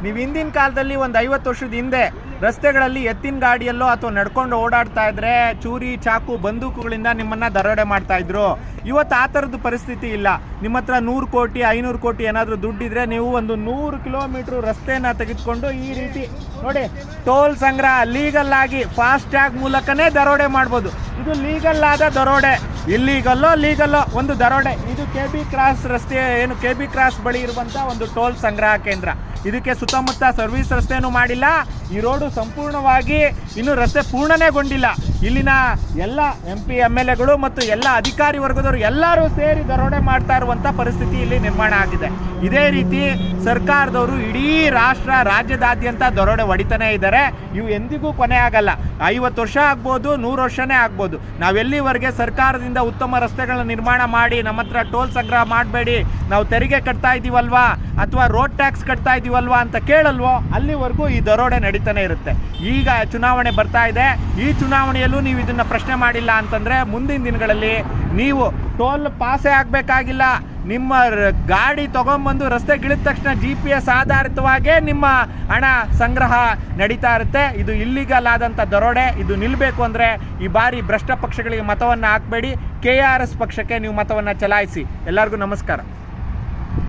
ನೀವು ಹಿಂದಿನ ಕಾಲದಲ್ಲಿ ಒಂದು 50 ವರ್ಷದ ಹಿಂದೆ ರಸ್ತೆಗಳಲ್ಲಿ ಎತ್ತಿನ ಗಾಡಿಯಲ್ಲೋ ಅಥವಾ ನಡ್ಕೊಂಡು ಓಡಾಡ್ತಾ ಇದ್ರೆ ಚೂರಿ ಚಾಕು ಬಂದೂಕುಗಳಿಂದ ನಿಮ್ಮನ್ನ ದರೋಡೆ ಮಾಡ್ತಾ ಇದ್ರು. ಇವತ್ತು ಆ ಥರದ್ದು ಪರಿಸ್ಥಿತಿ ಇಲ್ಲ. ನಿಮ್ಮ ಹತ್ರ 100 ಕೋಟಿ 500 ಕೋಟಿ ಏನಾದರೂ ದುಡ್ಡಿದ್ರೆ ನೀವು ಒಂದು 100 ಕಿಲೋಮೀಟ್ರ್ ರಸ್ತೆನ ತೆಗೆದುಕೊಂಡು ಈ ರೀತಿ ನೋಡಿ ಟೋಲ್ ಸಂಗ್ರಹ ಲೀಗಲ್ ಆಗಿ ಫಾಸ್ಟ್ ಟ್ಯಾಗ್ ಮೂಲಕನೇ ದರೋಡೆ ಮಾಡ್ಬೋದು. ಇದು ಲೀಗಲ್ ಆದ ದರೋಡೆ. ಇಲ್ಲೀಗಲ್ಲೋ ಲೀಗಲ್ಲೋ ಒಂದು ದರೋಡೆ. ಇದು KB ಕ್ರಾಸ್ ರಸ್ತೆ ಏನು KB ಕ್ರಾಸ್ ಬಳಿ ಇರುವಂಥ ಒಂದು ಟೋಲ್ ಸಂಗ್ರಹ ಕೇಂದ್ರ. ಇದಕ್ಕೆ ಸುತ್ತಮುತ್ತ ಸರ್ವಿಸ್ ರಸ್ತೆನೂ ಮಾಡಿಲ್ಲ. ಈ ರೋಡು ಸಂಪೂರ್ಣವಾಗಿ ಇನ್ನೂ ರಸ್ತೆ ಪೂರ್ಣನೇಗೊಂಡಿಲ್ಲ. ಇಲ್ಲಿನ ಎಲ್ಲ MP MLAಗಳು ಮತ್ತು ಎಲ್ಲ ಅಧಿಕಾರಿ ವರ್ಗದವರು ಎಲ್ಲರೂ ಸೇರಿ ದರೋಡೆ ಮಾಡ್ತಾ ಇರುವಂಥ ಪರಿಸ್ಥಿತಿ ಇಲ್ಲಿ ನಿರ್ಮಾಣ ಆಗಿದೆ. ಇದೇ ರೀತಿ ಸರ್ಕಾರದವರು ಇಡೀ ರಾಜ್ಯದಾದ್ಯಂತ ದರೋಡೆ ಹೊಡಿತಾನೇ ಇದ್ದಾರೆ. ಇವು ಎಂದಿಗೂ ಕೊನೆ ಆಗಲ್ಲ. 50 ವರ್ಷ ಆಗ್ಬೋದು, 100 ವರ್ಷನೇ ಆಗ್ಬೋದು. ನಾವೆಲ್ಲಿವರೆಗೆ ಸರ್ಕಾರದಿಂದ ಉತ್ತಮ ರಸ್ತೆಗಳನ್ನ ನಿರ್ಮಾಣ ಮಾಡಿ ನಮ್ಮ ಹತ್ರ ಟೋಲ್ ಸಂಗ್ರಹ ಮಾಡಬೇಡಿ, ನಾವು ತೆರಿಗೆ ಕಟ್ತಾ ಇದ್ದೀವಲ್ವಾ ಅಥವಾ ರೋಡ್ ಟ್ಯಾಕ್ಸ್ ಕಟ್ತಾ ಇದ್ದೀವಲ್ವಾ ಅಂತ ಕೇಳಲ್ವೋ ಅಲ್ಲಿವರೆಗೂ ಈ ದರೋಡೆ ನಡೀತಾನೆ ಇರುತ್ತೆ. ಈಗ ಚುನಾವಣೆ ಬರ್ತಾ ಇದೆ. ಈ ಚುನಾವಣೆಯಲ್ಲೂ ನೀವು ಇದನ್ನು ಪ್ರಶ್ನೆ ಮಾಡಿಲ್ಲ ಅಂತಂದರೆ ಮುಂದಿನ ದಿನಗಳಲ್ಲಿ ನೀವು ಟೋಲ್ ಪಾಸೇ ಆಗಬೇಕಾಗಿಲ್ಲ. ನಿಮ್ಮ ಗಾಡಿ ತೊಗೊಂಬಂದು ರಸ್ತೆಗಿಳಿದ ತಕ್ಷಣ GPS ಆಧಾರಿತವಾಗೇ ನಿಮ್ಮ ಹಣ ಸಂಗ್ರಹ ನಡೀತಾ ಇರುತ್ತೆ. ಇದು ಇಲ್ಲಿಗಲ್ ಆದಂಥ ದರೋಡೆ. ಇದು ನಿಲ್ಲಬೇಕು ಅಂದರೆ ಈ ಬಾರಿ ಭ್ರಷ್ಟ ಪಕ್ಷಗಳಿಗೆ ಮತವನ್ನು ಹಾಕಬೇಡಿ. KRS ಪಕ್ಷಕ್ಕೆ ನೀವು ಮತವನ್ನು ಚಲಾಯಿಸಿ. ಎಲ್ಲರಿಗೂ ನಮಸ್ಕಾರ.